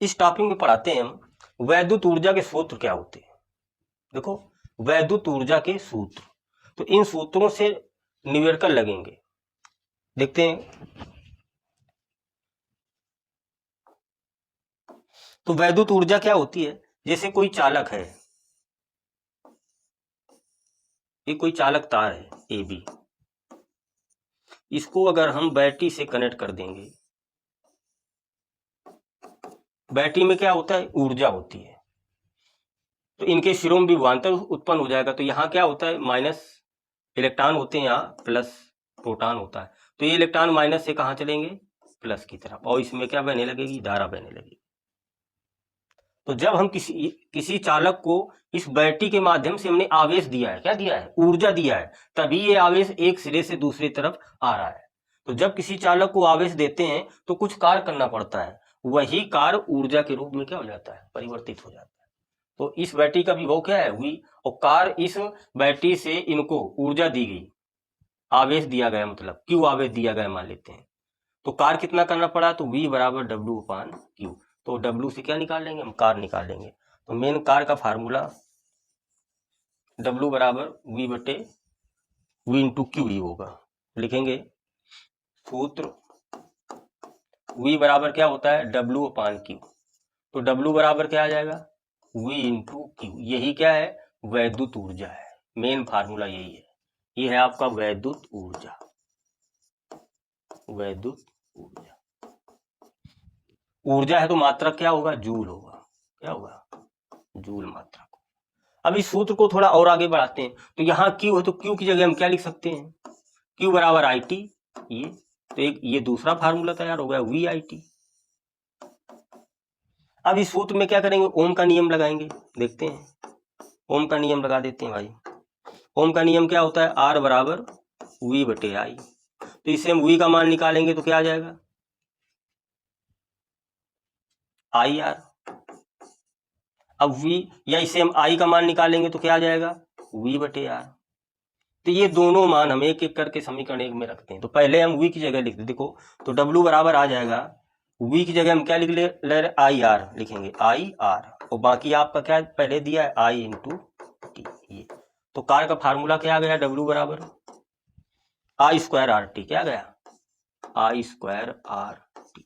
इस टॉपिक में पढ़ाते हैं हम वैद्युत ऊर्जा के सूत्र क्या होते हैं। देखो, वैद्युत ऊर्जा के सूत्र, तो इन सूत्रों से निवेड़कर लगेंगे। देखते हैं। तो वैद्युत ऊर्जा क्या होती है? जैसे कोई चालक है, ये कोई चालक तार है ए बी, इसको अगर हम बैटरी से कनेक्ट कर देंगे, बैटरी में क्या होता है? ऊर्जा होती है। तो इनके सिरों में विभवांतर उत्पन्न हो जाएगा। तो यहाँ क्या होता है? माइनस इलेक्ट्रॉन होते हैं, यहाँ प्लस प्रोटॉन होता है। तो ये इलेक्ट्रॉन माइनस से कहाँ चलेंगे? प्लस की तरफ, और इसमें क्या बहने लगेगी? धारा बहने लगेगी। तो जब हम किसी चालक को इस बैटरी के माध्यम से हमने आवेश दिया है, क्या दिया है? ऊर्जा दिया है, तभी ये आवेश एक सिरे से दूसरी तरफ आ रहा है। तो जब किसी चालक को आवेश देते हैं तो कुछ कार्य करना पड़ता है, वही कार्य ऊर्जा के रूप में क्या हो जाता है? परिवर्तित हो जाता है। तो इस बैटरी का विभव क्या है? हुई, और कार्य इस बैटरी से इनको ऊर्जा दी गई, आवेश दिया गया, मतलब क्यू आवेश दिया गया मान लेते हैं। तो कार्य कितना करना पड़ा? तो V बराबर W अपान क्यू। तो W से क्या निकाल लेंगे हम? कार्य निकाल लेंगे। तो मेन कार्य का फार्मूला W बराबर V बटे V इंटू क्यू ही होगा। लिखेंगे सूत्र V बराबर क्या होता है? W अपान क्यू। तो W बराबर क्या आ जाएगा? V into Q. यही क्या है? वैद्युत ऊर्जा है। मेन फार्मूला यही है। ये है आपका वैद्युत ऊर्जा। वैद्युत ऊर्जा, ऊर्जा है तो मात्रक क्या होगा? जूल होगा। क्या होगा? जूल मात्रक। अब इस सूत्र को थोड़ा और आगे बढ़ाते हैं। तो यहाँ क्यू है, तो क्यू की जगह हम क्या लिख सकते हैं? क्यू बराबर आई टी। ये तो एक ये दूसरा फार्मूला तैयार हो गया, वी आई टी। अब इस सूत्र में क्या करेंगे? ओम का नियम लगाएंगे। देखते हैं, ओम का नियम लगा देते हैं भाई। ओम का नियम क्या होता है? आर बराबर वी बटे आई। तो इसे हम वी का मान निकालेंगे तो क्या आ जाएगा? I R. अब वी, या इसे हम आई का मान निकालेंगे तो क्या आ जाएगा? वी बटे आर। तो ये दोनों मान हम एक एक करके समीकरण एक में रखते हैं। तो पहले हम वी की जगह लिखते, देखो, तो W बराबर आ जाएगा, वी की जगह हम क्या लिख ले आई आर लिखेंगे, आई आर, और बाकी आपका क्या पहले दिया है? आई इंटू टी। ये तो कार्य का फार्मूला क्या आ गया? W बराबर आई स्क्वायर आर टी। क्या गया? आई स्क्वायर आर टी।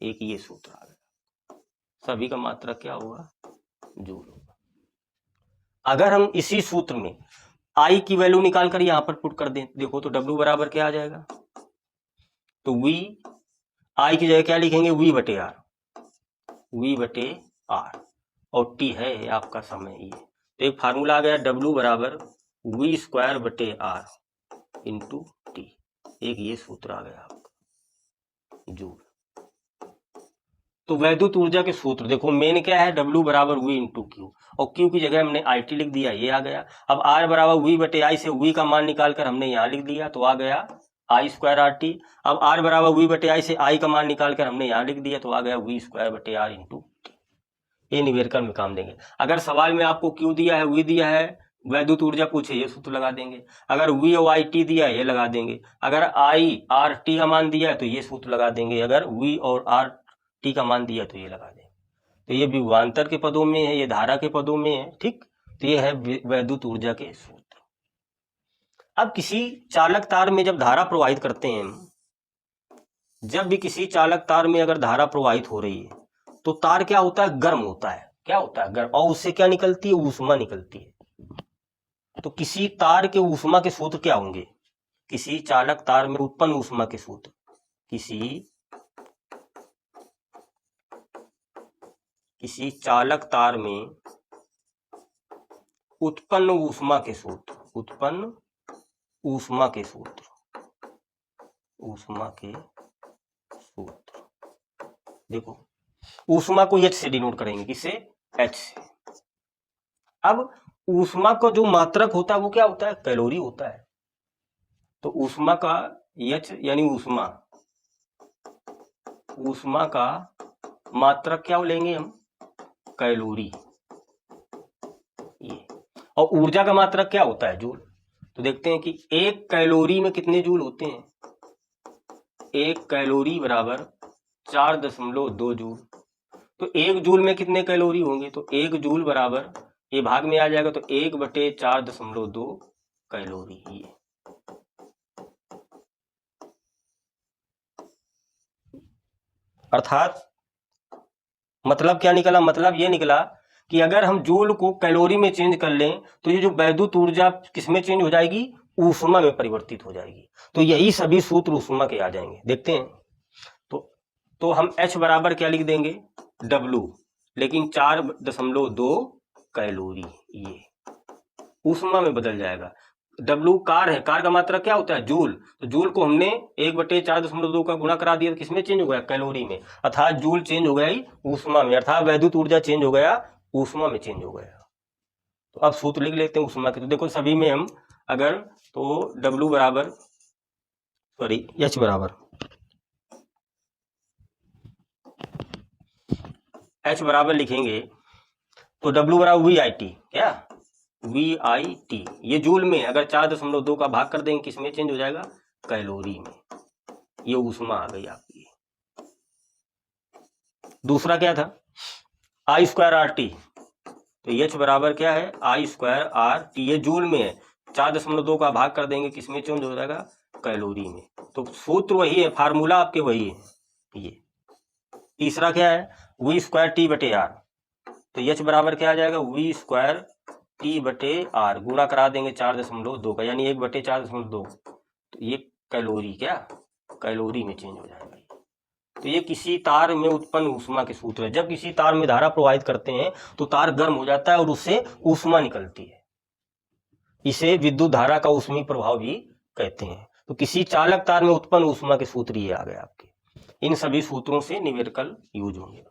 एक ये सूत्र आ गया। सभी का मात्रा क्या होगा? जूल होगा। अगर हम इसी सूत्र में आई की वैल्यू निकाल कर यहां पर पुट कर दें, देखो, तो W बराबर क्या आ जाएगा? तो V, आई की जगह क्या लिखेंगे? V बटे आर, V बटे आर, और T है आपका समय। ये तो एक फार्मूला आ गया, W बराबर V स्क्वायर बटे आर इंटू टी। एक ये सूत्र आ गया आपका, जूल। तो वैद्युत ऊर्जा के सूत्र देखो, मेन क्या है? W बराबर V इंटू क्यू, और Q की जगह हमने IT लिख दिया, ये आ गया। अब R बराबर V बटे आई से V का मान निकाल कर हमने यहाँ लिख दिया, तो आ गया आई स्क्वायर आर टी। अब R बराबर V बटे आई से I का मान निकाल कर हमने यहाँ लिख दिया, तो आ गया V स्क्वायर बटे आर इंटू टी। ये निवेरकर में काम देंगे। अगर सवाल में आपको Q दिया है, V दिया है, वैद्युत ऊर्जा पूछे, ये सूत्र लगा देंगे। अगर V और आई टी दिया है, ये लगा देंगे। अगर आई आर टी का मान दिया है तो ये सूत्र लगा देंगे। अगर V और आर टी का मान दिया तो ये लगा देंगे। तो ये विभवांतर के पदों में है, ये धारा के पदों में है, ठीक। तो ये है वैद्युत ऊर्जा के सूत्र। अब किसी चालक तार में जब धारा प्रवाहित करते हैं, जब भी किसी चालक तार में अगर धारा प्रवाहित हो रही है तो तार क्या होता है? गर्म होता है। क्या होता है? गर्म। और उससे क्या निकलती है? ऊष्मा निकलती है। तो किसी तार के ऊष्मा के सूत्र क्या होंगे? किसी चालक तार में उत्पन्न ऊष्मा के सूत्र, किसी चालक तार में उत्पन्न ऊष्मा के सूत्र, उत्पन्न ऊष्मा के सूत्र, ऊष्मा के सूत्र। देखो, ऊष्मा को H से डिनोट करेंगे, किससे? H से। अब ऊष्मा का जो मात्रक होता है वो क्या होता है? कैलोरी होता है। तो ऊष्मा का H यानी ऊष्मा, ऊष्मा का मात्रक क्या लेंगे हम? कैलोरी। ये, और ऊर्जा का मात्रक क्या होता है? जूल। तो देखते हैं कि एक कैलोरी में कितने जूल होते हैं? एक कैलोरी बराबर 4.2 जूल। तो 1 जूल में कितने कैलोरी होंगे, तो 1 जूल बराबर ये भाग में आ जाएगा तो 1/4.2 कैलोरी। ये अर्थात मतलब क्या निकला, मतलब ये निकला कि अगर हम जूल को कैलोरी में चेंज कर लें तो ये जो वैद्युत ऊर्जा किसमें चेंज हो जाएगी, ऊष्मा में परिवर्तित हो जाएगी। तो यही सभी सूत्र ऊष्मा के आ जाएंगे, देखते हैं। तो हम H बराबर क्या लिख देंगे, W, लेकिन 4.2 कैलोरी, ये ऊष्मा में बदल जाएगा। W कार है, कार का मात्रा क्या होता है, जूल, तो जूल को हमने 1/4.2 का गुणा करा दिया तो किसमें चेंज हो गया, कैलोरी में, अर्थात जूल चेंज हो गया ऊष्मा में, अर्थात वैद्युत ऊर्जा चेंज हो गया, ऊष्मा में चेंज हो गया। तो अब सूत्र लिख लेते हैं ऊष्मा के, तो देखो सभी में हम अगर तो W बराबर H बराबर H बराबर लिखेंगे तो W बराबर VIT, क्या VIT, ये जूल में अगर 4.2 का भाग कर देंगे किसमें चेंज हो जाएगा, कैलोरी में, ये ऊष्मा आ गई आपकी। दूसरा क्या था, I²RT, तो H बराबर क्या है, I²RT, ये जूल में है, 4.2 का भाग कर देंगे किसमें चेंज हो जाएगा, कैलोरी में। तो सूत्र वही है, फार्मूला आपके वही है ये। तीसरा क्या है, V²T/R, तो H बराबर क्या आ जाएगा, V²T/R, गुणा करा देंगे 4.2 का, यानी 1/4.2, तो ये कैलोरी, क्या कैलोरी में चेंज हो जाएगा। तो ये किसी तार में उत्पन्न ऊष्मा के सूत्र है। जब किसी तार में धारा प्रवाहित करते हैं तो तार गर्म हो जाता है और उससे ऊष्मा निकलती है, इसे विद्युत धारा का ऊष्मीय प्रभाव भी कहते हैं। तो किसी चालक तार में उत्पन्न ऊष्मा के सूत्र ये आ गए आपके। इन सभी सूत्रों से न्यूमेरिकल यूज होंगे।